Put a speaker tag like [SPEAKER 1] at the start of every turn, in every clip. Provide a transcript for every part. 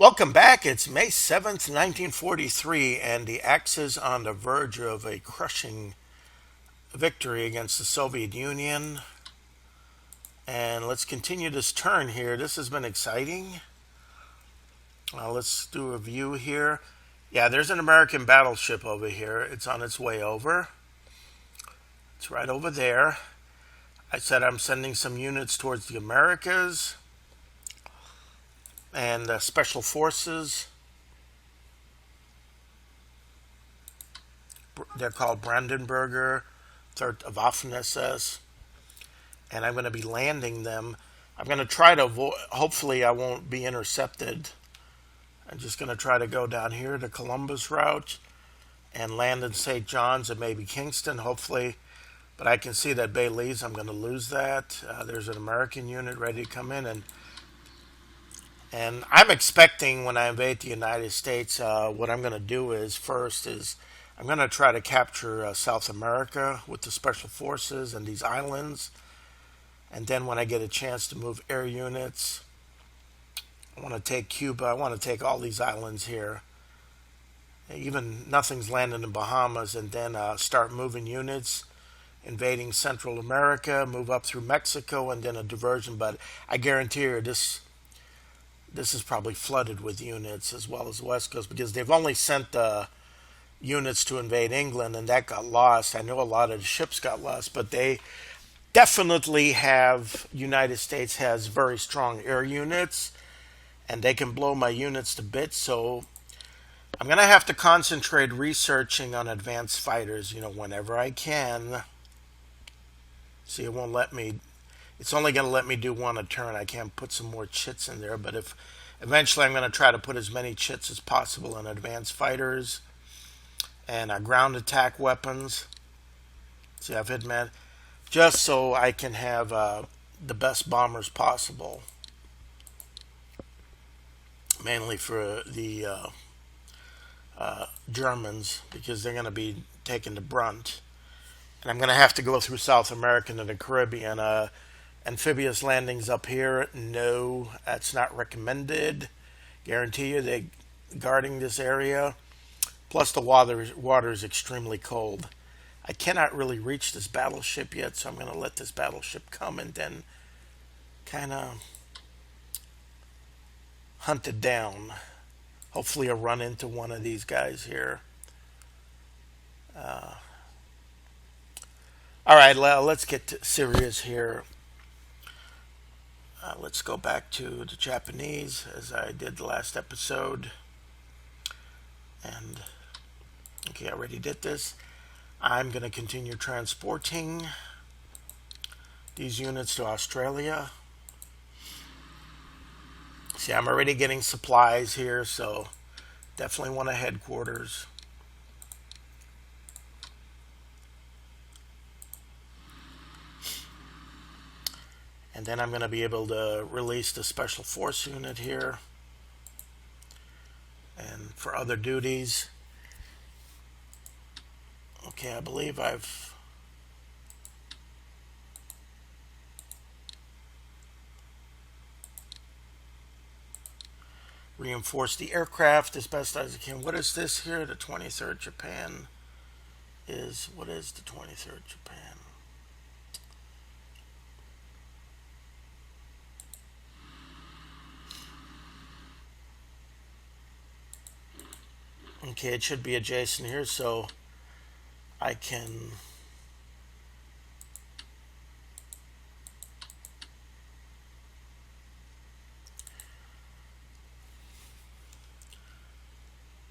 [SPEAKER 1] Welcome back. It's May 7th, 1943, and the Axis on the verge of a crushing victory against the Soviet Union. And let's continue this turn here. This has been exciting. Let's do a view here. Yeah, there's an American battleship over here. It's on its way over. It's right over there. I said I'm sending some units towards the Americas and special forces. They're called Brandenburger, Third Waffen-SS, and I'm going to be landing them. I'm going to try to avoid, hopefully I won't be intercepted. I'm just going to try to go down here to Columbus route and land in St. John's and maybe Kingston, hopefully. But I can see that Bailey's, I'm going to lose that. There's an American unit ready to come in, and I'm expecting when I invade the United States, what I'm going to do is first is I'm going to try to capture South America with the special forces and these islands. And then when I get a chance to move air units, I want to take Cuba. I want to take all these islands here. Even nothing's landing in Bahamas, and then start moving units, invading Central America, move up through Mexico, and then a diversion. But I guarantee you this is probably flooded with units as well as the West Coast, because they've only sent units to invade England, and that got lost. I know a lot of the ships got lost, but they definitely have, United States has very strong air units, and they can blow my units to bits. So I'm going to have to concentrate researching on advanced fighters, whenever I can. See, it won't let me, it's only going to let me do one a turn. I can't put some more chits in there, but if eventually I'm going to try to put as many chits as possible in advanced fighters and ground attack weapons. See, I've hit man, just so I can have the best bombers possible, mainly for the Germans, because they're going to be taking the brunt. And I'm going to have to go through South America and the Caribbean. Amphibious landings up here, no, that's not recommended. Guarantee you they're guarding this area. Plus the water is extremely cold. I cannot really reach this battleship yet, so I'm going to let this battleship come and then kind of hunt it down. Hopefully I'll run into one of these guys here. All right, let's get serious here. Let's go back to the Japanese, as I did the last episode. And, okay, I already did this. I'm going to continue transporting these units to Australia. See, I'm already getting supplies here, so definitely want a headquarters. And then I'm going to be able to release the special force unit here. And for other duties. Okay, I believe I've reinforced the aircraft as best as I can. What is this here? The 23rd Japan is, what is the 23rd Japan? Okay, it should be adjacent here, so I can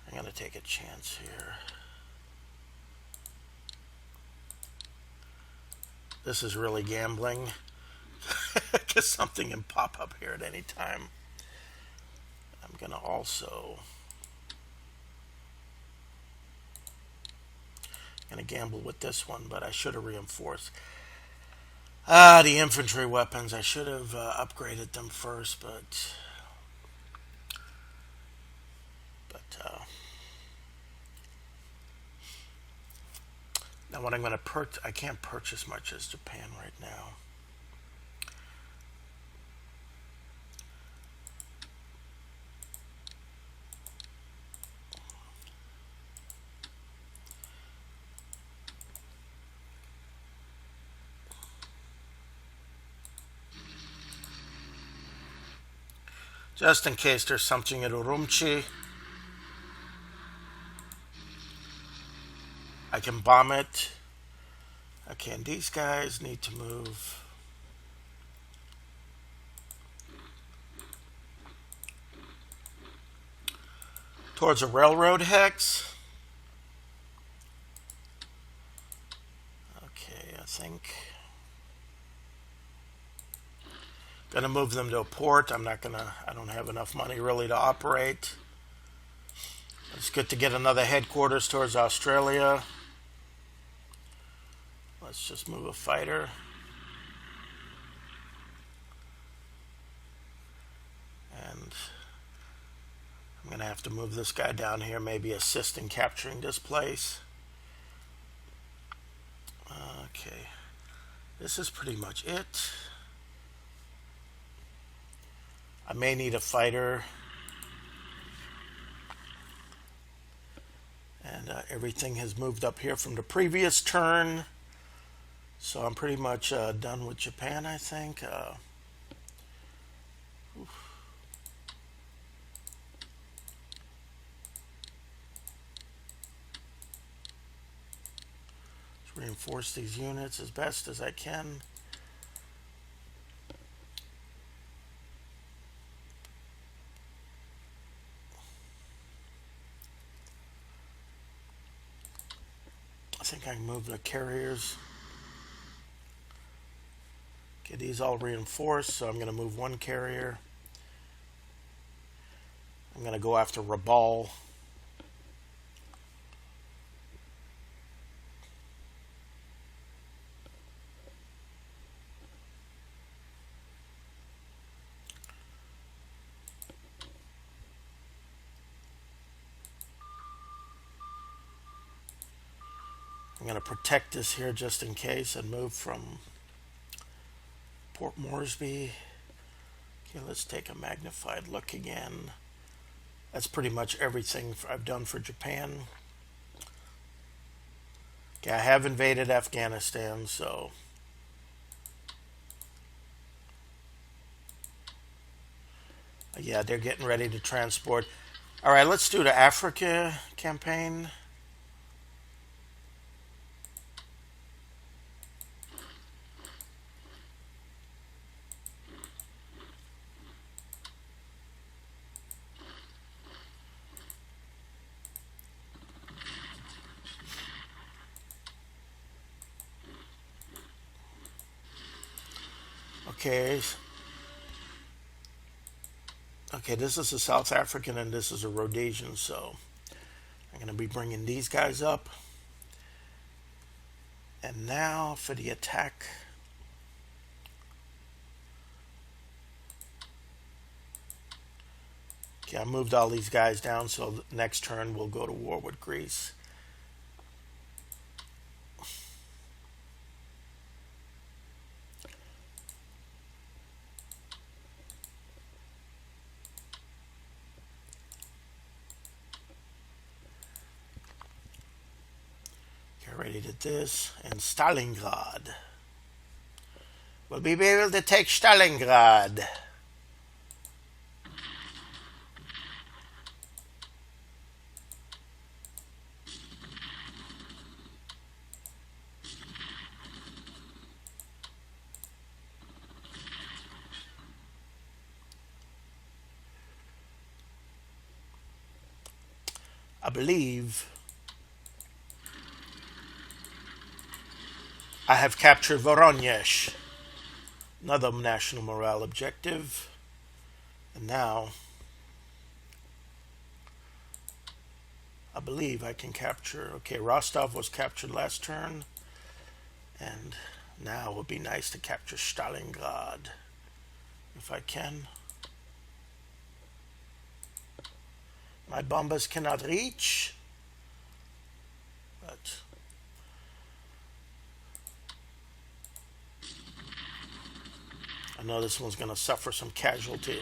[SPEAKER 1] I'm going to take a chance here. This is really gambling, because something can pop up here at any time. I'm going to also going to gamble with this one, but I should have reinforced. The infantry weapons, I should have upgraded them first, but now what I'm going to I can't purchase much as Japan right now. just in case there's something at Urumqi. I can bomb it. Okay, and these guys need to move towards a railroad hex. Okay, I think gonna move them to a port. I don't have enough money really to operate. It's good to get another headquarters towards Australia. Let's just move a fighter. And I'm gonna have to move this guy down here, maybe assist in capturing this place. Okay, this is pretty much it. I may need a fighter. And everything has moved up here from the previous turn. So I'm pretty much done with Japan, I think. Let's reinforce these units as best as I can. I think I can move the carriers. Okay, these all reinforced, so I'm going to move one carrier. I'm going to go after Rabaul. I'm going to protect this here just in case and move from Port Moresby. Okay, let's take a magnified look again. That's pretty much everything I've done for Japan. Okay, I have invaded Afghanistan, so yeah, they're getting ready to transport. All right, let's do the Africa campaign. Okay. Okay, this is a South African and this is a Rhodesian, so I'm going to be bringing these guys up. And now for the attack. Okay, I moved all these guys down, so next turn we'll go to war with Greece. Already did this. And Stalingrad. We'll be able to take Stalingrad. I believe I have captured Voronezh, another national morale objective. And now I believe I can capture. Okay, Rostov was captured last turn. And now it would be nice to capture Stalingrad if I can. My bombers cannot reach, but I know this one's going to suffer some casualty.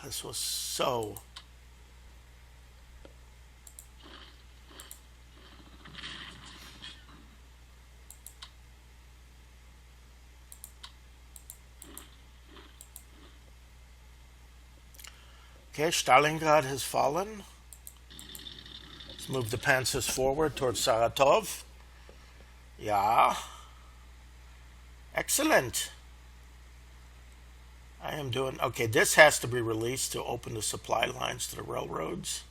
[SPEAKER 1] This was so Okay, Stalingrad has fallen. Let's move the panzers forward towards Saratov. Yeah. Excellent. I am doing... Okay, this has to be released to open the supply lines to the railroads.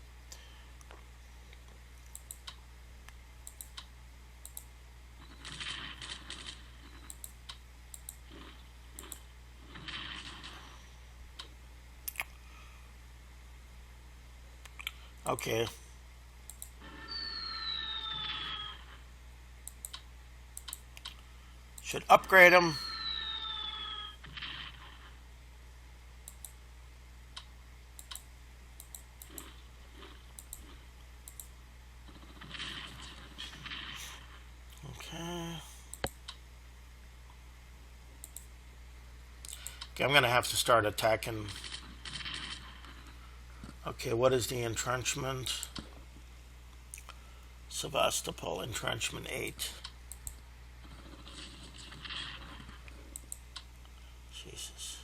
[SPEAKER 1] Okay. Should upgrade them. Okay. Okay, I'm going to have to start attacking. Okay, what is the entrenchment? Sevastopol, entrenchment 8. Jesus.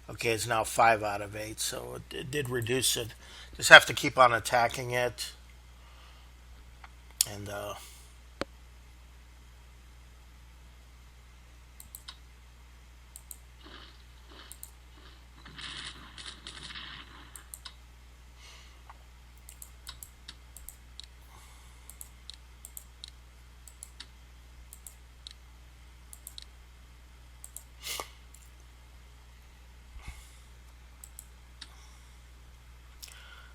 [SPEAKER 1] Okay, it's now 5 out of 8, so it did reduce it. Just have to keep on attacking it. And,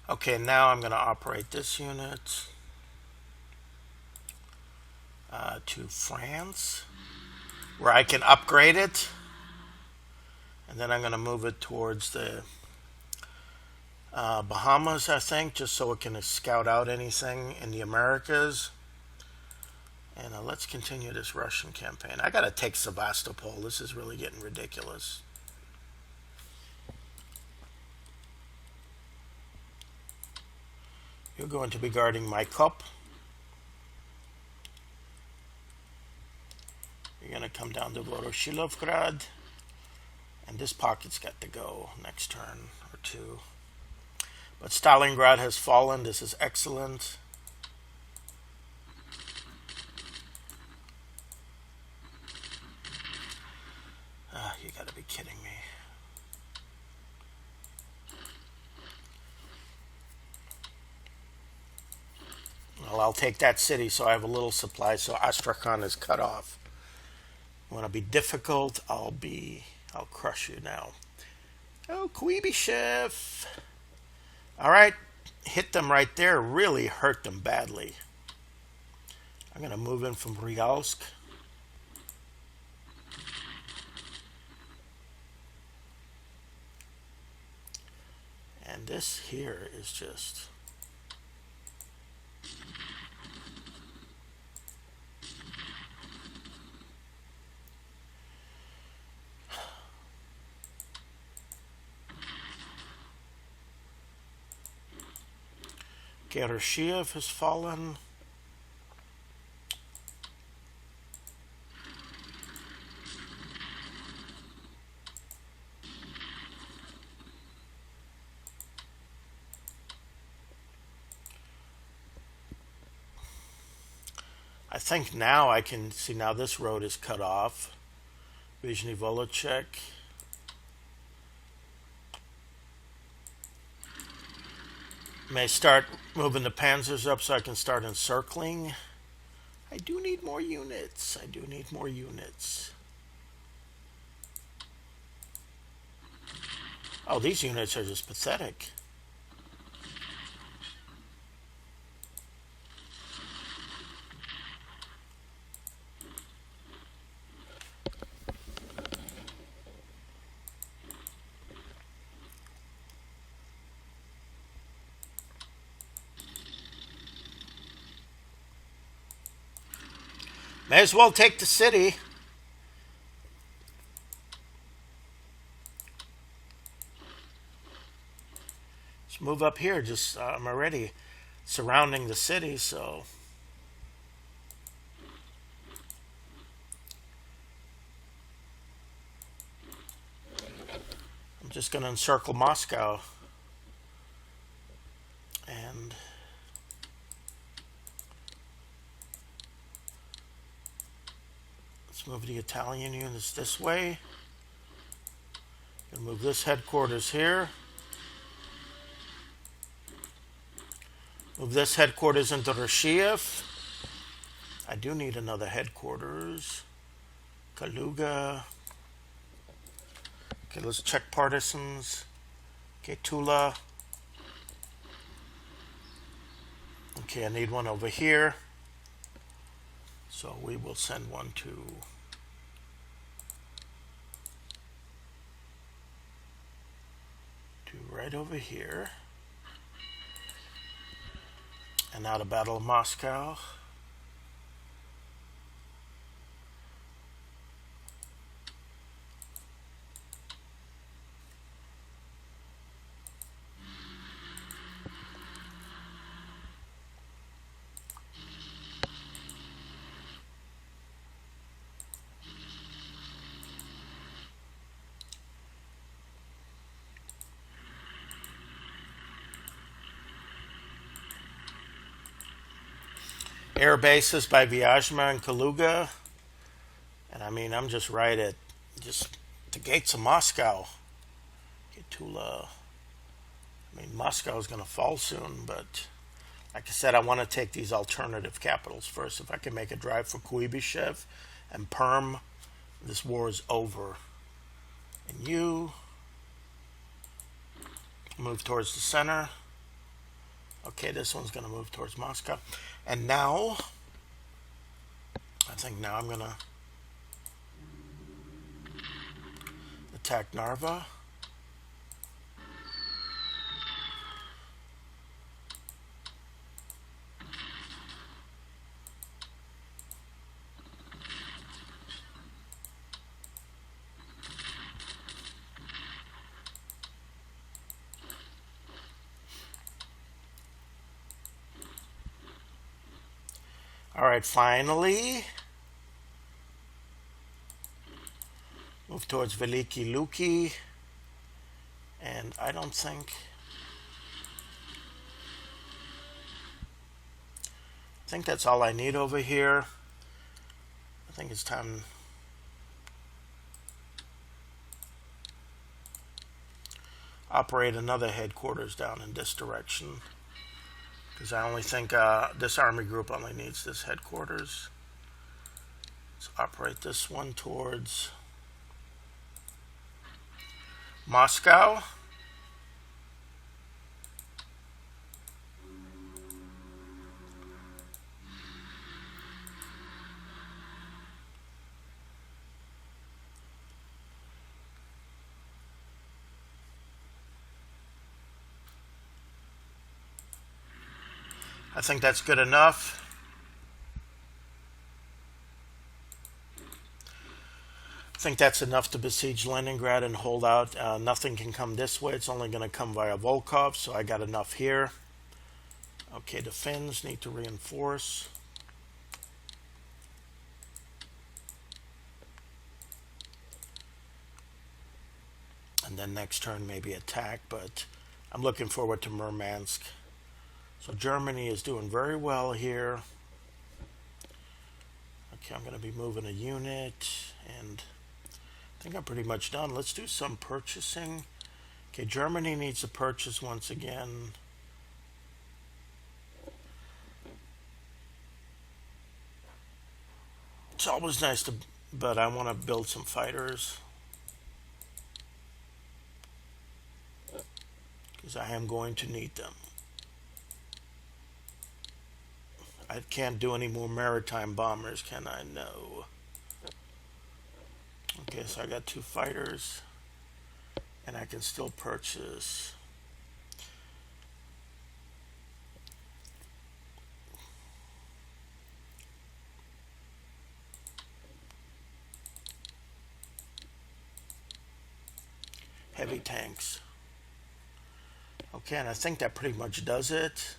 [SPEAKER 1] okay, now I'm going to operate this unit to France, where I can upgrade it. And then I'm going to move it towards the Bahamas, I think, just so it can scout out anything in the Americas. And let's continue this Russian campaign. I got to take Sevastopol. This is really getting ridiculous. You're going to be guarding my cup. You're going to come down to Voroshilovgrad. And this pocket's got to go next turn or two. But Stalingrad has fallen. This is excellent. You gotta be kidding me. Well, I'll take that city so I have a little supply, so Astrakhan is cut off. You want to be difficult? I'll crush you now. Oh, Kuibyshev. All right, hit them right there. Really hurt them badly. I'm going to move in from Ryalsk. And this here is just... Gerashiev has fallen. I think now I can see, now this road is cut off. Vizhny Volochysk. May start moving the panzers up so I can start encircling. I do need more units. I do need more units. Oh, these units are just pathetic. May as well take the city. Let's Let's move up here. I'm already surrounding the city, so I'm just going to encircle Moscow. And let's move the Italian units this way. Gonna move this headquarters here. Move this headquarters into Rashiev. I do need another headquarters. Kaluga. Okay, let's check partisans. Okay, Tula. Okay, I need one over here. So we will send one to right over here. And now the Battle of Moscow. Air bases by Vyazma and Kaluga. And I mean, I'm just right at just the gates of Moscow. Okay, Tula. I mean, Moscow is going to fall soon, but like I said, I want to take these alternative capitals first. If I can make a drive for Kuibyshev and Perm, this war is over. And you move towards the center. Okay, this one's going to move towards Moscow. And now, I think now I'm going to attack Narva. All right, finally, move towards Veliki Luki, and I think that's all I need over here. I think it's time to operate another headquarters down in this direction. Because I only think this army group only needs this headquarters. Let's operate this one towards Moscow. I think that's good enough. I think that's enough to besiege Leningrad and hold out. Nothing can come this way. It's only going to come via Volkov, so I got enough here. Okay, the Finns need to reinforce. And then next turn maybe attack, but I'm looking forward to Murmansk. So Germany is doing very well here. Okay, I'm going to be moving a unit, and I think I'm pretty much done. Let's do some purchasing. Okay, Germany needs to purchase once again. It's always nice to, but I want to build some fighters. Because I am going to need them. I can't do any more maritime bombers, can I? No. Okay, so I got 2 fighters. And I can still purchase heavy tanks. Okay, and I think that pretty much does it.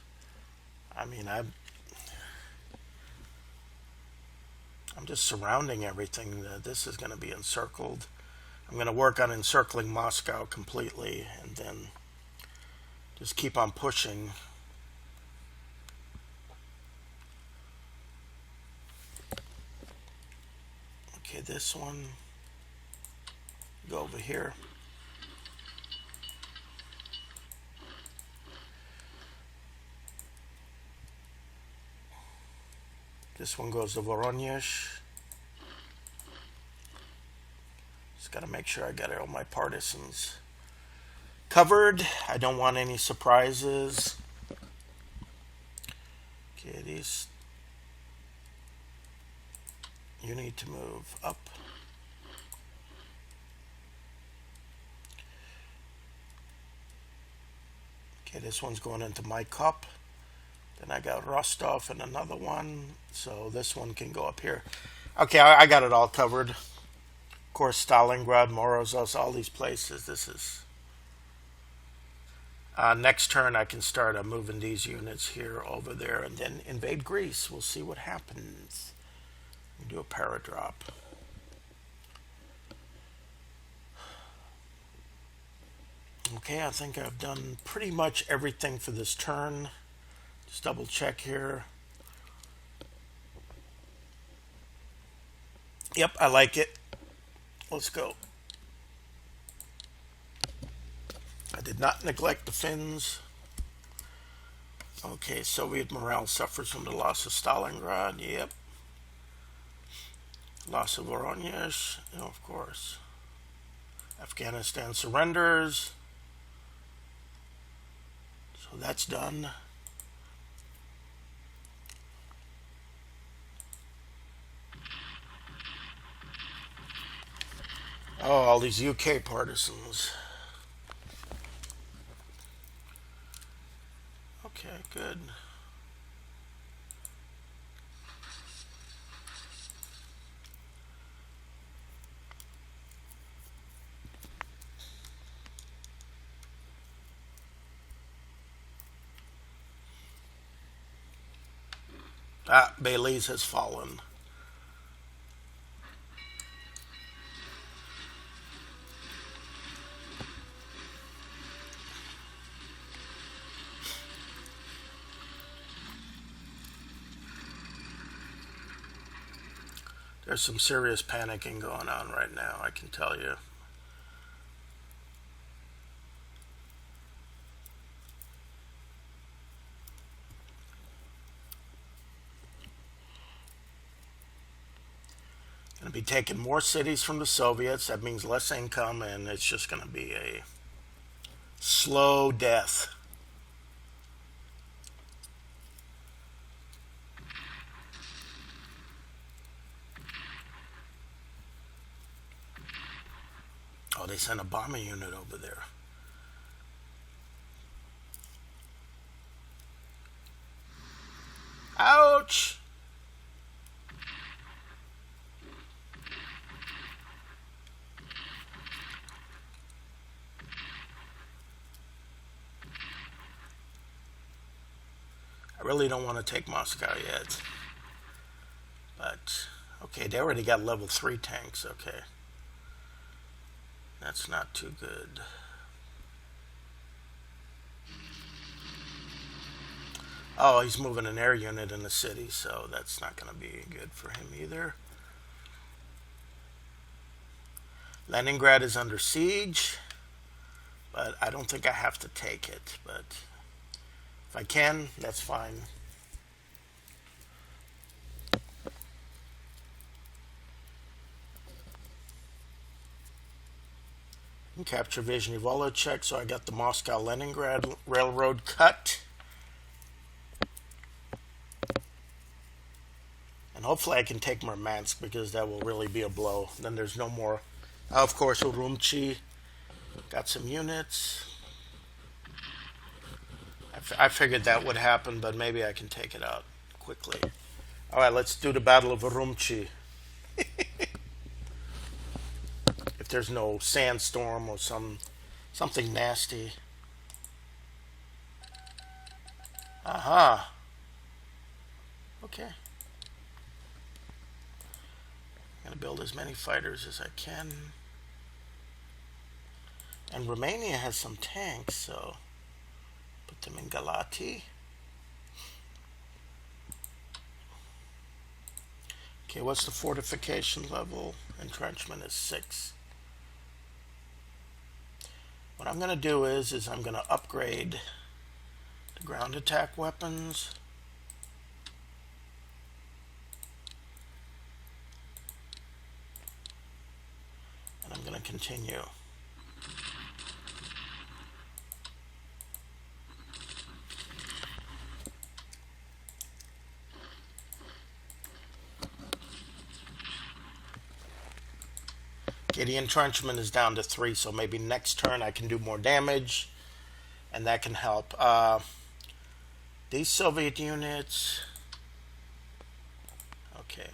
[SPEAKER 1] I mean, I'm just surrounding everything. This is going to be encircled. I'm going to work on encircling Moscow completely and then just keep on pushing. Okay, this one, go over here. This one goes to Voronezh. Just got to make sure I got all my partisans covered. I don't want any surprises. Okay, these, you need to move up. Okay, this one's going into my cup. Then I got Rostov and another one. So this one can go up here. Okay, I got it all covered. Of course, Stalingrad, Morozov, all these places. This is... next turn, I can start moving these units here, over there, and then invade Greece. We'll see what happens. Do a paradrop. Okay, I think I've done pretty much everything for this turn. Just double check here. Yep, I like it. Let's go. I did not neglect the Finns. Okay, Soviet morale suffers from the loss of Stalingrad. Yep. Loss of Voronezh. Oh, of course. Afghanistan surrenders. So that's done. Oh, all these UK partisans. Okay, good. Belize has fallen. There's some serious panicking going on right now, I can tell you. Going to be taking more cities from the Soviets. That means less income, and it's just going to be a slow death. Oh, they sent a bomber unit over there. Ouch! I really don't want to take Moscow yet. But, okay, they already got level 3 tanks, okay. That's not too good. Oh, he's moving an air unit in the city, so that's not going to be good for him either. Leningrad is under siege, but I don't think I have to take it. But if I can, that's fine. And capture Vizhny Volochysk, so I got the Moscow-Leningrad railroad cut. And hopefully I can take Murmansk, because that will really be a blow. Then there's no more. Of course, Urumqi got some units. I figured that would happen, but maybe I can take it out quickly. All right, let's do the Battle of Urumqi. If there's no sandstorm or something nasty. Aha. Okay. I'm going to build as many fighters as I can. And Romania has some tanks, so put them in Galati. Okay, what's the fortification level? Entrenchment is 6. What I'm going to do is I'm going to upgrade the ground attack weapons. And I'm going to continue. Okay, the entrenchment is down to 3, so maybe next turn I can do more damage, and that can help. These Soviet units... Okay.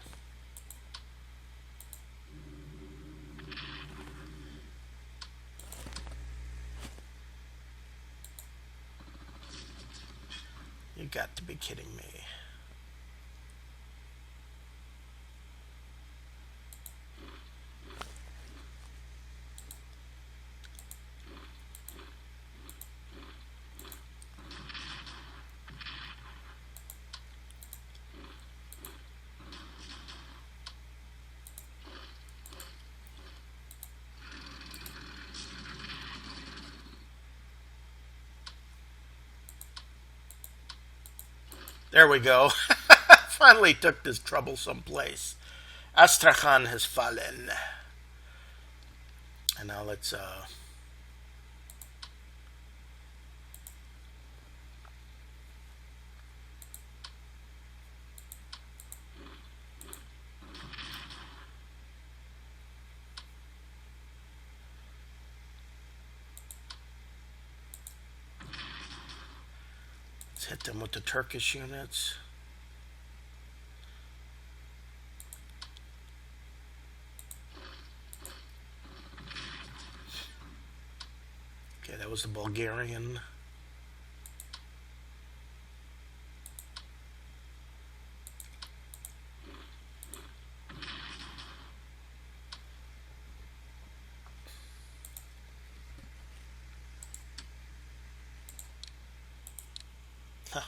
[SPEAKER 1] You got to be kidding me. There we go. Finally took this troublesome place. Astrakhan has fallen. And now let's hit them with the Turkish units. Okay, that was the Bulgarian. Huh.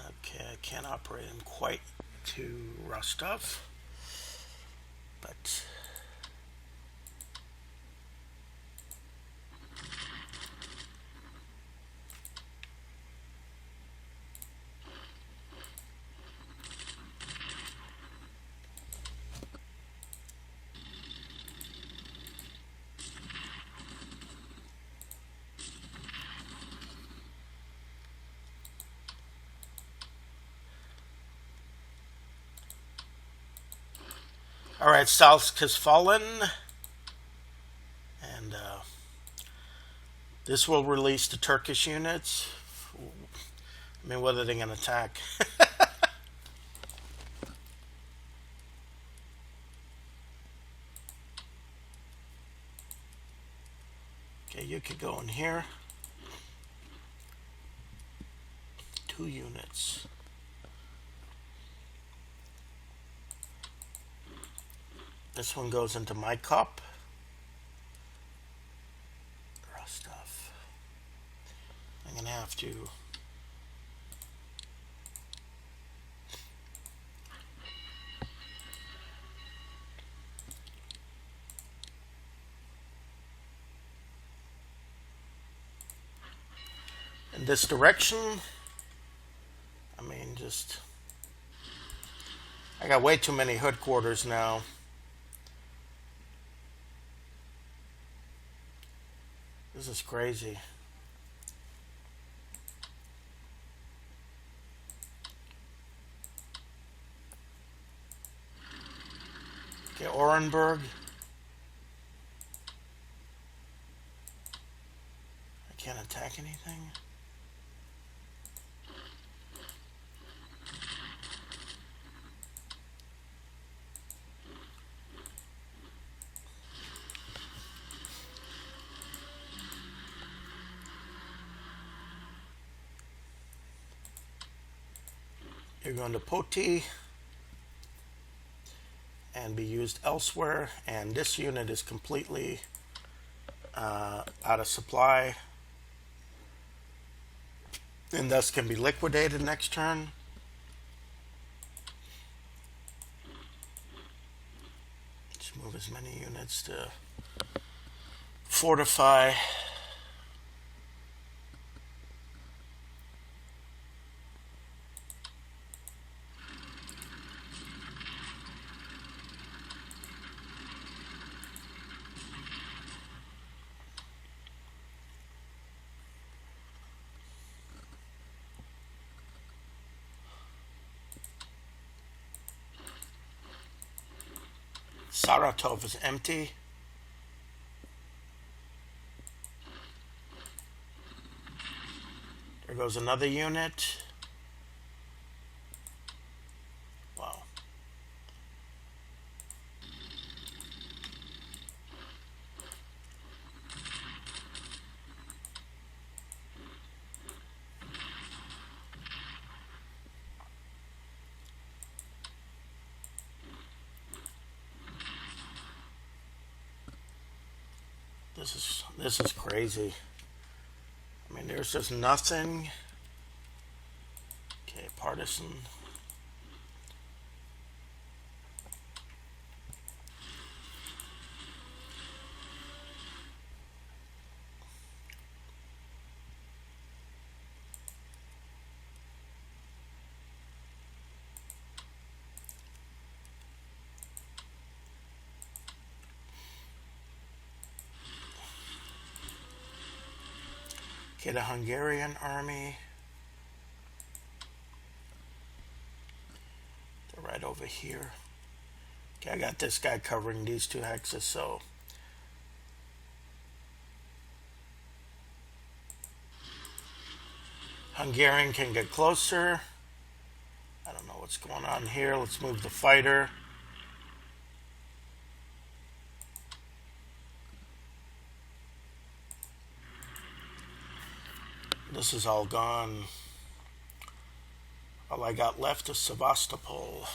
[SPEAKER 1] Okay, I can't operate him quite to Rostov, but all right, Salsk has fallen, and this will release the Turkish units. I mean, what are they going to attack? Okay, you could go in here. 2 units. This one goes into my cup. Rostov. I'm going to have to... in this direction. I mean, just... I got way too many headquarters now. This is crazy. Okay, Orenburg. I can't attack anything. You're going to POTI and be used elsewhere, and this unit is completely out of supply and thus can be liquidated next turn. Let's move as many units to fortify. Saratov is empty. There goes another unit. Wow. This is crazy. I mean, there's just nothing. Okay, partisan. Okay, the Hungarian army. They're right over here. Okay, I got this guy covering these two hexes, so Hungarian can get closer. I don't know what's going on here. Let's move the fighter. This is all gone. All I got left is Sevastopol.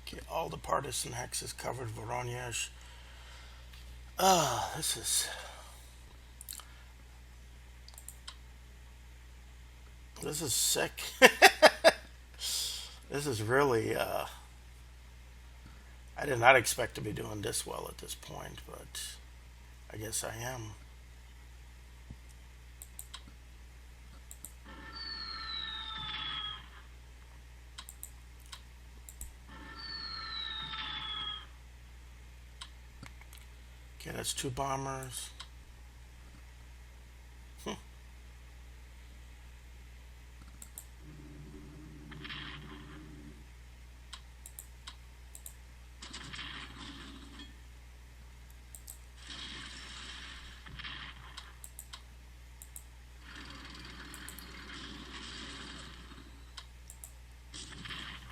[SPEAKER 1] Okay, all the partisan hexes covered. Voronezh. This is sick. This is really, I did not expect to be doing this well at this point, but I guess I am. Okay, that's two bombers.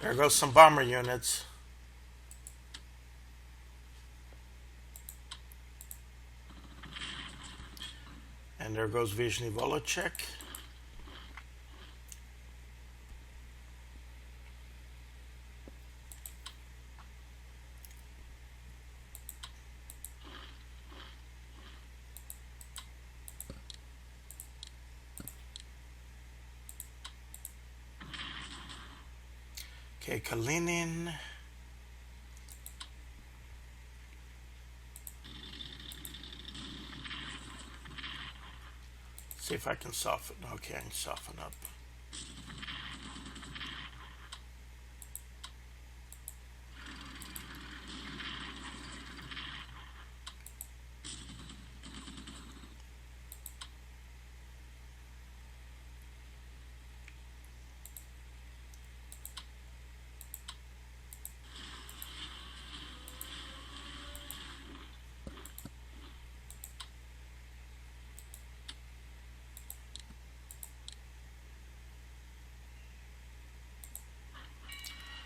[SPEAKER 1] There goes some bomber units. And there goes Vyshny Volocek. Okay, Kalinin. See if I can soften. Okay, I can soften up.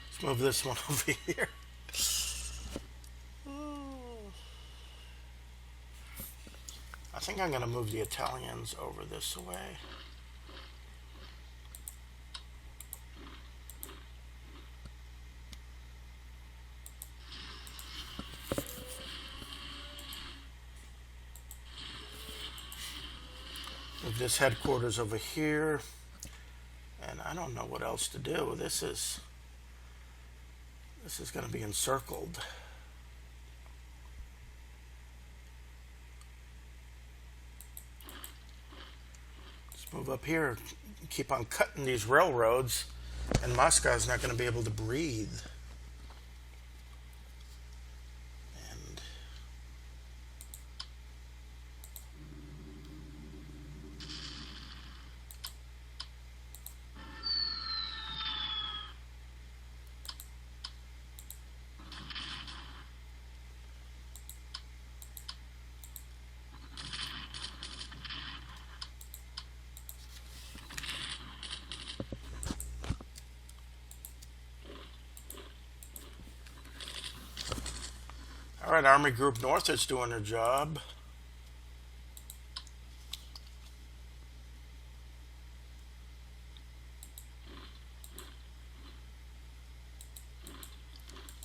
[SPEAKER 1] Let's move this one over here. think I'm going to move the Italians over this way. Move this headquarters over here. And I don't know what else to do. This is going to be encircled. Let's move up here. Keep on cutting these railroads, and Moscow's not going to be able to breathe. And all right, Army Group North is doing their job.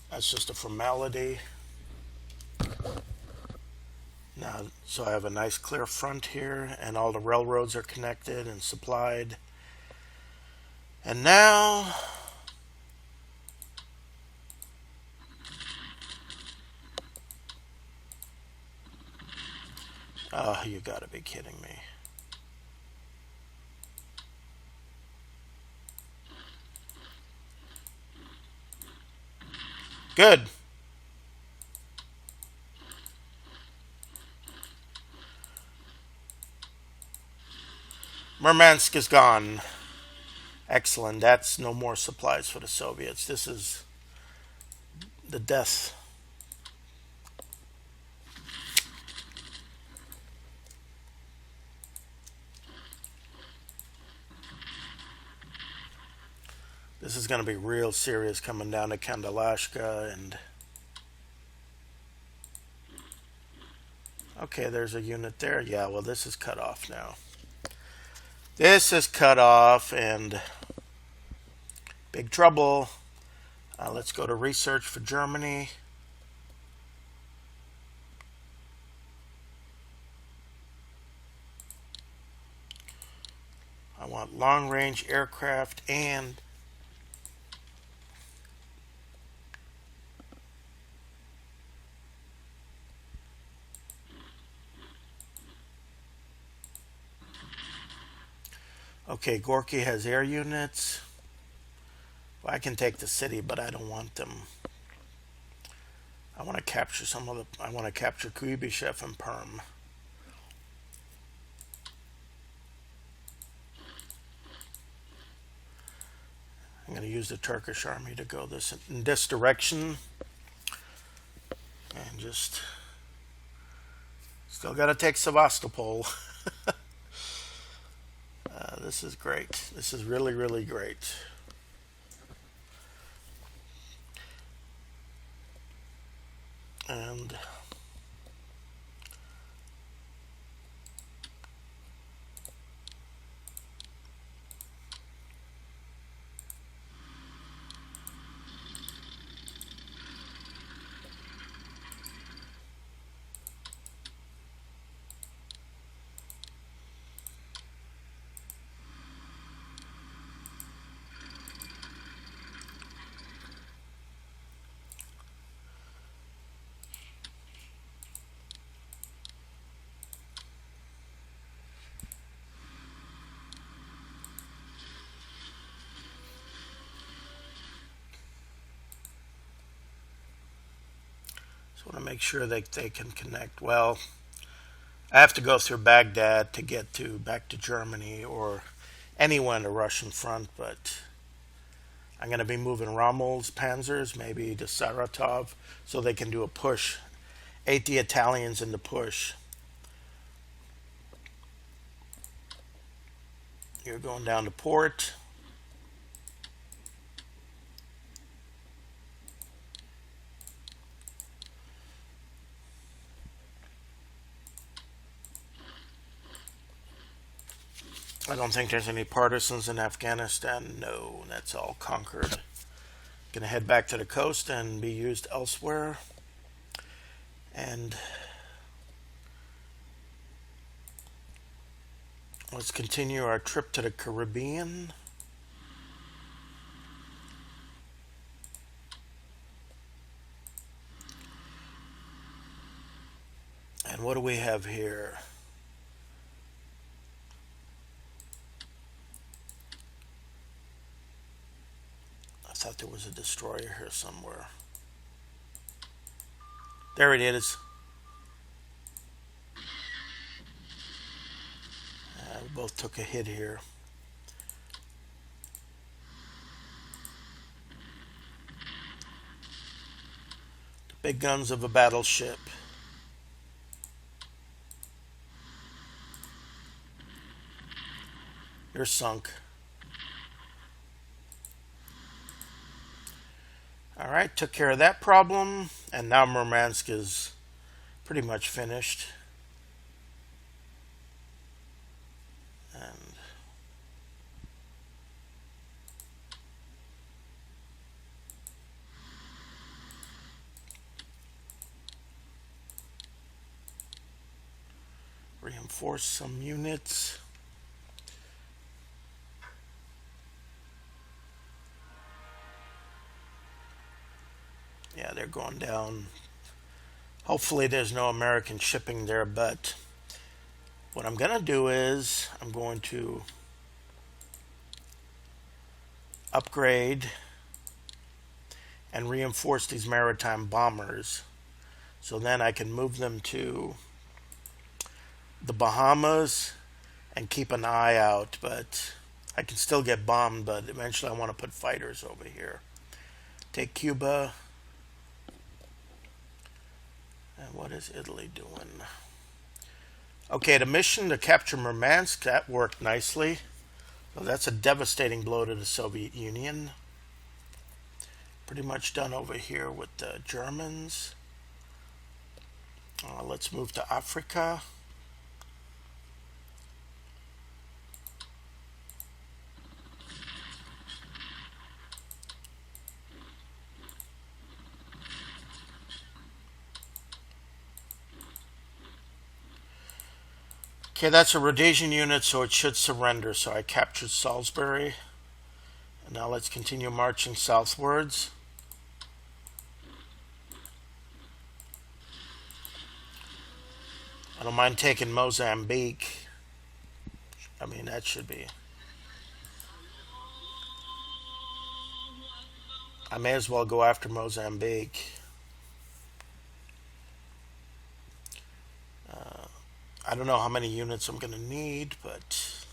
[SPEAKER 1] That's just a formality. Now, so I have a nice clear front here, and all the railroads are connected and supplied. And now, oh, you gotta be kidding me. Good. Murmansk is gone. Excellent. That's no more supplies for the Soviets. This is the death. This is going to be real serious coming down to Kandalashka. And okay, there's a unit there. Yeah, well, this is cut off now. This is cut off and big trouble. Let's go to research for Germany. I want long-range aircraft and okay, Gorky has air units. Well, I can take the city, but I don't want them. I want to capture some of the. I want to capture Kuibyshev and Perm. I'm going to use the Turkish army to go in this direction, and just still got to take Sevastopol. This is great. This is really, really great. And just want to make sure that they can connect. Well, I have to go through Baghdad to get back to Germany or anywhere in the Russian front, but I'm going to be moving Rommel's panzers maybe to Saratov so they can do a push. 8 the Italians in the push. You're going down to port. I don't think there's any partisans in Afghanistan. No, that's all conquered. Gonna head back to the coast and be used elsewhere. And let's continue our trip to the Caribbean. And what do we have here? I thought there was a destroyer here somewhere. There it is. We both took a hit here. The big guns of a battleship. You're sunk. Alright, took care of that problem. And now Murmansk is pretty much finished. And reinforce some units. Yeah, they're going down. Hopefully there's no American shipping there, but what I'm going to do is I'm going to upgrade and reinforce these maritime bombers. So then I can move them to the Bahamas and keep an eye out, but I can still get bombed, but eventually I want to put fighters over here. Take Cuba. And what is Italy doing? Okay, the mission to capture Murmansk, that worked nicely. So that's a devastating blow to the Soviet Union. Pretty much done over here with the Germans. Let's move to Africa. Okay, that's a Rhodesian unit, so it should surrender. So I captured Salisbury. And now let's continue marching southwards. I don't mind taking Mozambique. I mean, that should be... I may as well go after Mozambique. I don't know how many units I'm going to need, but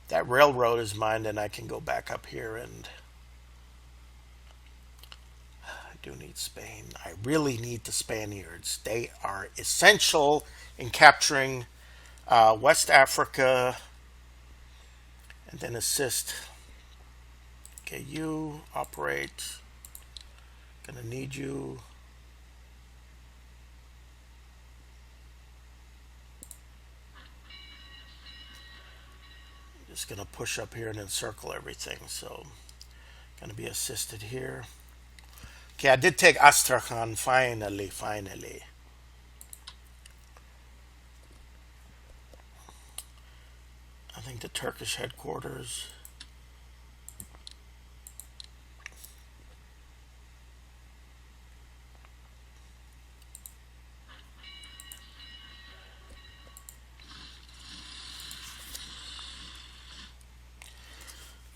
[SPEAKER 1] that railroad is mine, and I can go back up here, and I do need Spain. I really need the Spaniards. They are essential in capturing West Africa, and then assist. Okay, you operate. Gonna need you. Just gonna push up here and encircle everything. So, gonna be assisted here. Okay, I did take Astrakhan finally. I think the Turkish headquarters.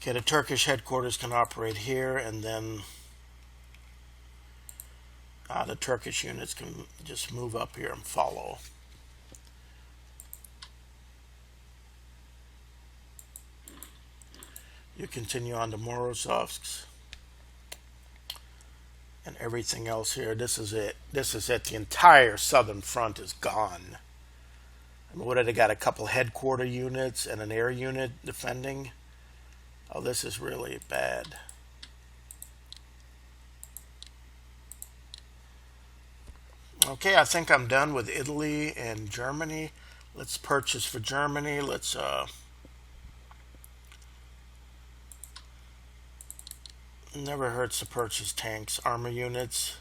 [SPEAKER 1] Okay, the Turkish headquarters can operate here, and then the Turkish units can just move up here and follow. You continue on to Morozovsk. And everything else here, this is it. This is it. The entire southern front is gone. I mean, what have they got? A couple headquarter units and an air unit defending? Oh, this is really bad. Okay, I think I'm done with Italy and Germany. Let's purchase for Germany. Let's Never hurts to purchase tanks, armor units.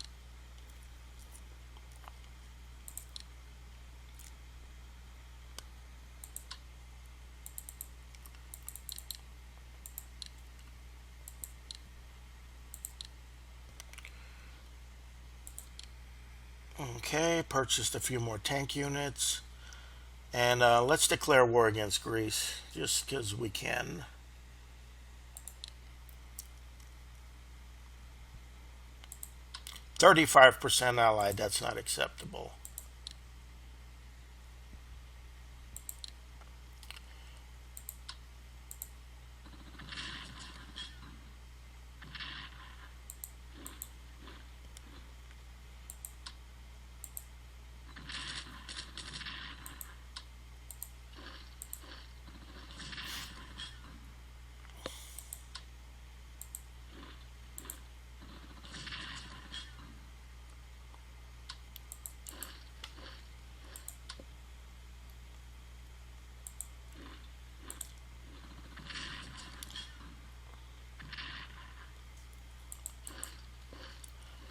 [SPEAKER 1] Okay, purchased a few more tank units. And let's declare war against Greece, just because we can. 35% allied, that's not acceptable.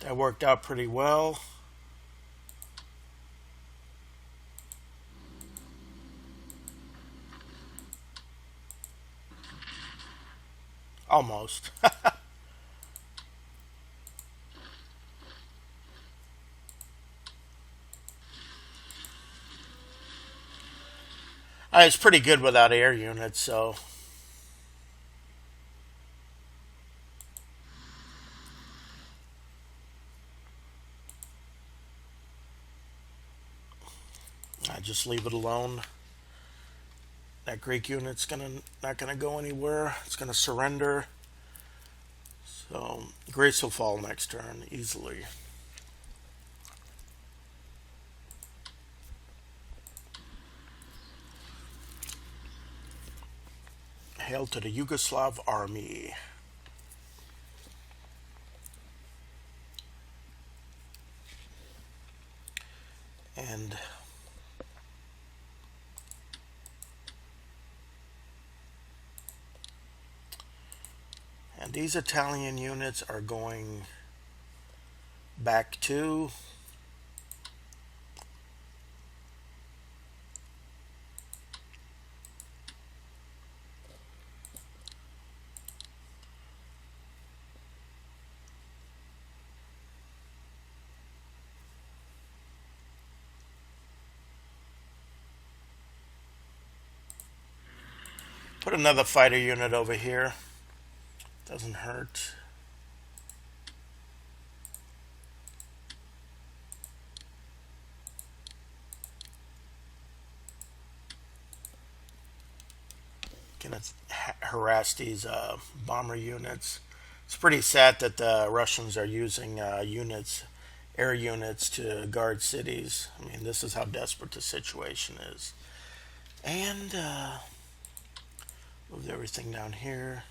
[SPEAKER 1] That worked out pretty well. Almost. It's pretty good without air units, so I just leave it alone. That Greek unit's not gonna go anywhere. It's gonna surrender. So Greece will fall next turn easily. Hail to the Yugoslav army. And these Italian units are going back to put another fighter unit over here. Doesn't hurt. Gonna harass these bomber units. It's pretty sad that the Russians are using air units to guard cities. I mean, this is how desperate the situation is. And move everything down here.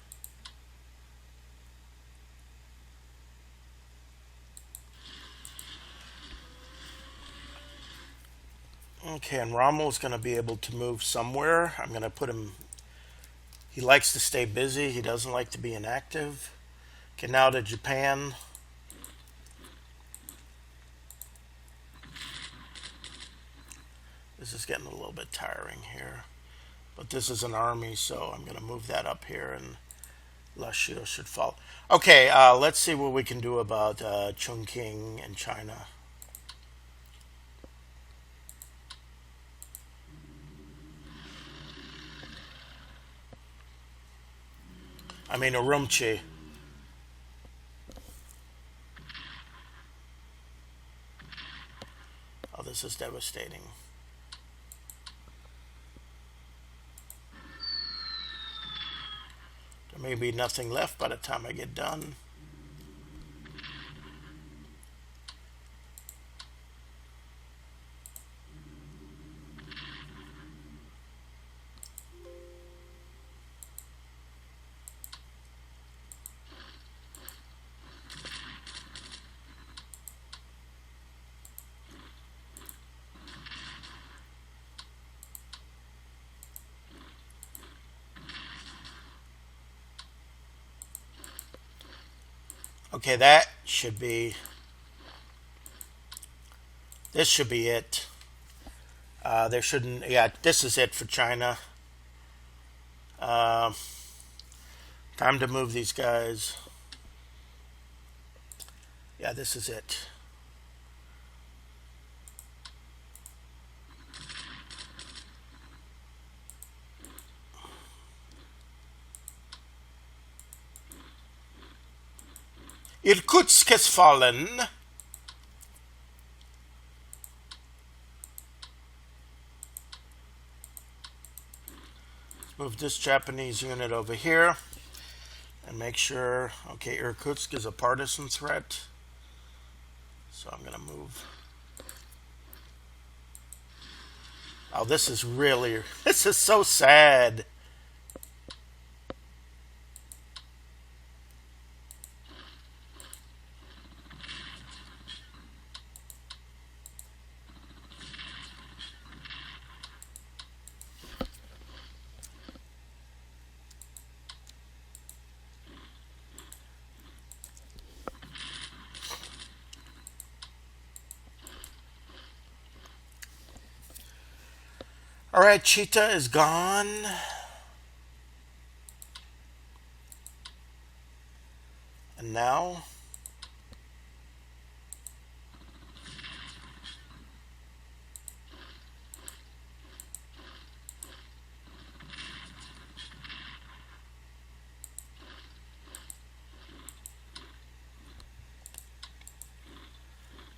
[SPEAKER 1] Okay, and Rommel's going to be able to move somewhere. I'm going to put him. He likes to stay busy. He doesn't like to be inactive. Okay, now to Japan. This is getting a little bit tiring here. But this is an army, so I'm going to move that up here, and Lashio should fall. Okay, let's see what we can do about Chongqing and China. I mean, Urumqi. Oh, this is devastating. There may be nothing left by the time I get done. Okay, that should be, this should be it. There shouldn't, yeah, this is it for China. Uh, Time to move these guys. Yeah, this is it. Irkutsk has fallen. Let's move this Japanese unit over here and make sure, okay, Irkutsk is a partisan threat. So I'm going to move. Oh, this is really, this is so sad. All right, Cheetah is gone. And now,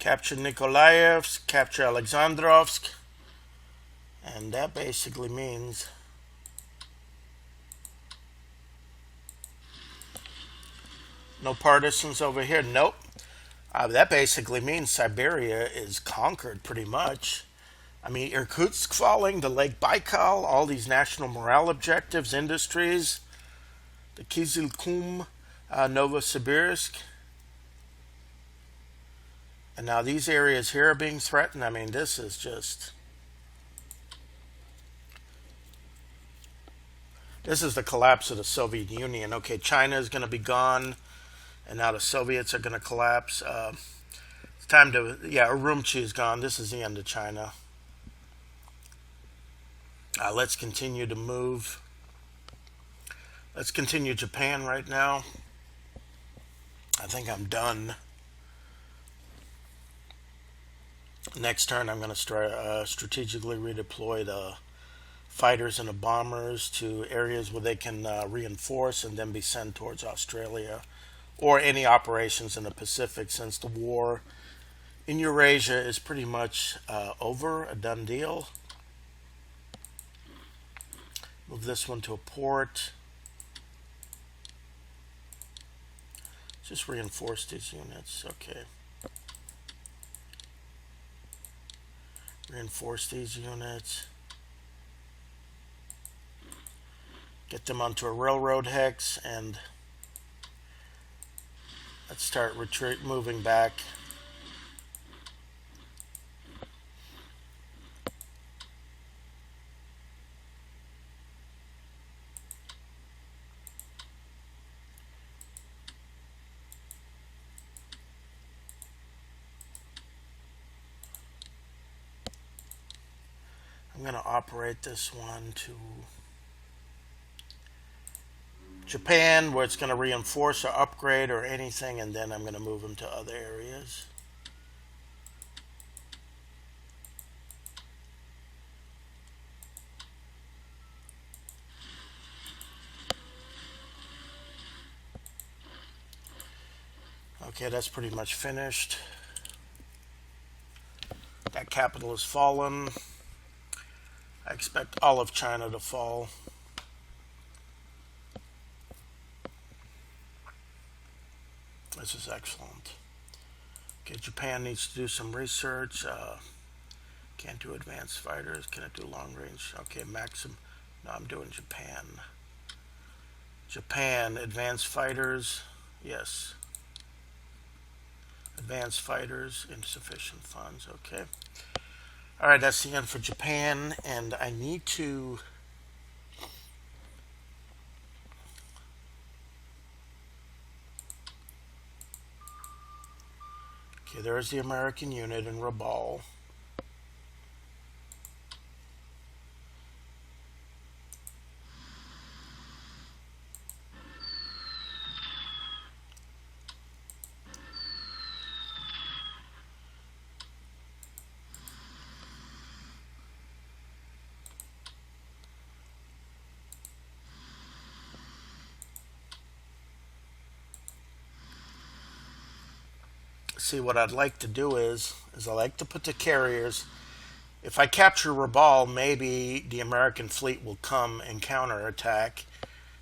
[SPEAKER 1] capture Nikolaevsk, capture Alexandrovsk. And that basically means no partisans over here. Nope. That basically means Siberia is conquered pretty much. I mean, Irkutsk falling, the Lake Baikal, all these national morale objectives, industries, the Kizilkum, Novosibirsk. And now these areas here are being threatened. I mean, this is just... This is the collapse of the Soviet Union. Okay, China is going to be gone, and now the Soviets are going to collapse. It's time to, yeah, Urumqi is gone. This is the end of China. Let's continue to move. Let's continue Japan right now. I think I'm done. Next turn, I'm going to strategically redeploy the fighters and the bombers to areas where they can reinforce and then be sent towards Australia or any operations in the Pacific, since the war in Eurasia is pretty much over, a done deal. Move this one to a port. Just reinforce these units. Okay. Reinforce these units. Get them onto a railroad hex, and let's start moving back. I'm going to operate this one to Japan, where it's going to reinforce or upgrade or anything, and then I'm going to move them to other areas. Okay, that's pretty much finished. That capital has fallen. I expect all of China to fall. This is excellent. Okay, Japan needs to do some research. Can't do advanced fighters. Can it do long range? Okay, maximum. No, I'm doing Japan. Japan, advanced fighters. Yes. Advanced fighters, insufficient funds. Okay. All right, that's the end for Japan, and I need to Okay, there's the American unit in Rabaul. See, what I'd like to do is I like to put the carriers. If I capture Rabaul, maybe the American fleet will come and counterattack,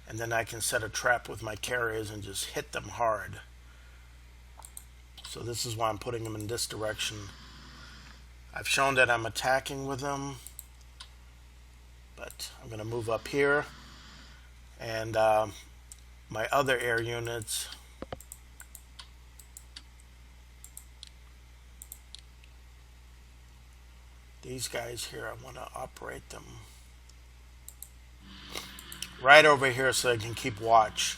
[SPEAKER 1] and then I can set a trap with my carriers and just hit them hard. So this is why I'm putting them in this direction. I've shown that I'm attacking with them, but I'm going to move up here, and my other air units, these guys here, I want to operate them right over here so I can keep watch.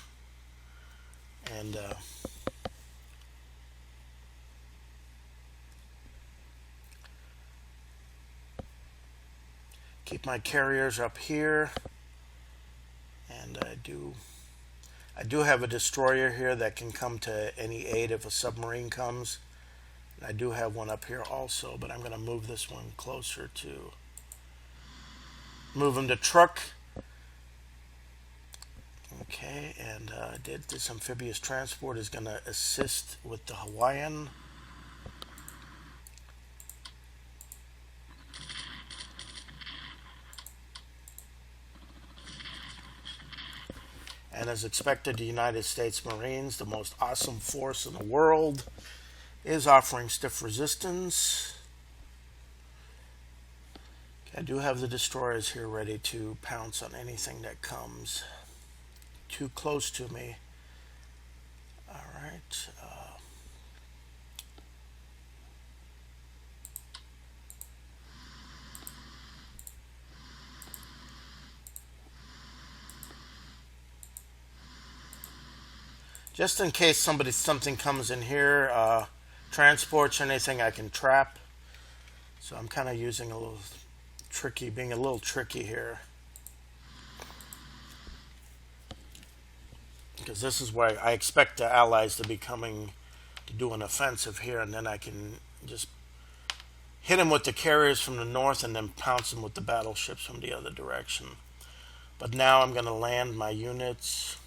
[SPEAKER 1] And keep my carriers up here. And I do have a destroyer here that can come to any aid if a submarine comes. And I do have one up here also, but I'm going to move this one closer to move him to truck. Okay, and this amphibious transport is going to assist with the Hawaiian. And as expected, the United States Marines, the most awesome force in the world, is offering stiff resistance. Okay, I do have the destroyers here ready to pounce on anything that comes too close to me. All right. Just in case something comes in here, transports or anything, I can trap. So I'm kind of using a little tricky, being a little tricky here. Because this is where I expect the Allies to be coming to do an offensive here, and then I can just hit them with the carriers from the north and then pounce them with the battleships from the other direction. But now I'm going to land my units.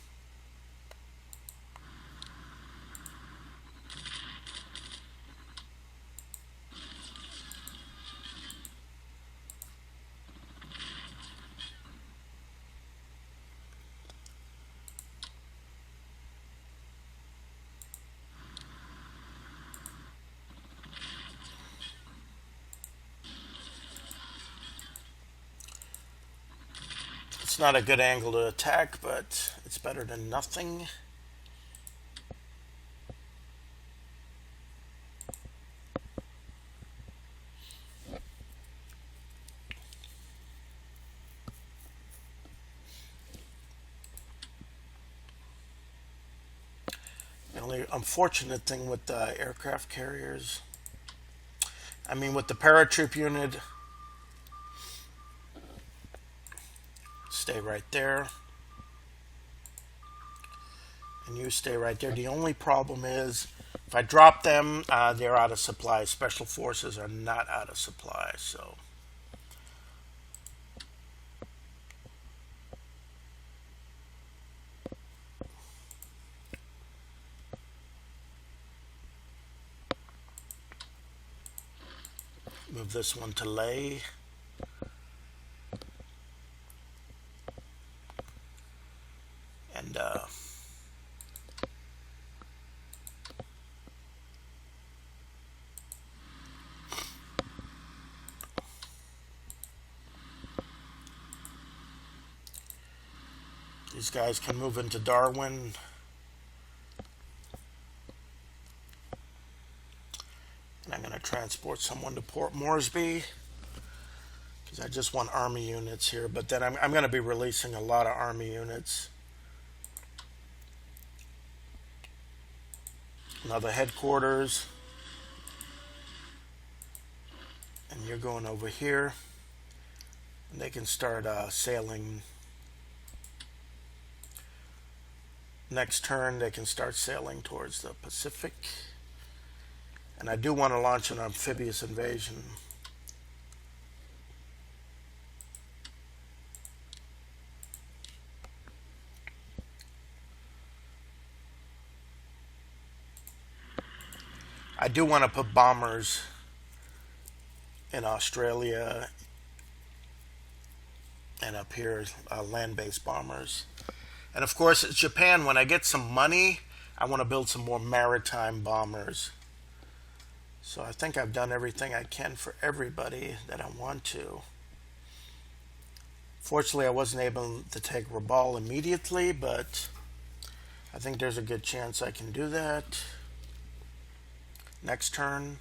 [SPEAKER 1] It's not a good angle to attack, but it's better than nothing. The only unfortunate thing with the aircraft carriers, with the paratroop unit, stay right there. And you stay right there. The only problem is, if I drop them, they're out of supply. Special forces are not out of supply, so. Move this one to lay. And these guys can move into Darwin. And I'm going to transport someone to Port Moresby, because I just want Army units here. But then I'm going to be releasing a lot of Army units. Another headquarters. and you're going over here, and they can start sailing. Next turn, they can start sailing towards the Pacific. And I do want to launch an amphibious invasion. I do want to put bombers in Australia and up here, land-based bombers. And of course, it's Japan. When I get some money, I want to build some more maritime bombers. So I think I've done everything I can for everybody that I want to. Fortunately, I wasn't able to take Rabaul immediately, but I think there's a good chance I can do that. Next turn.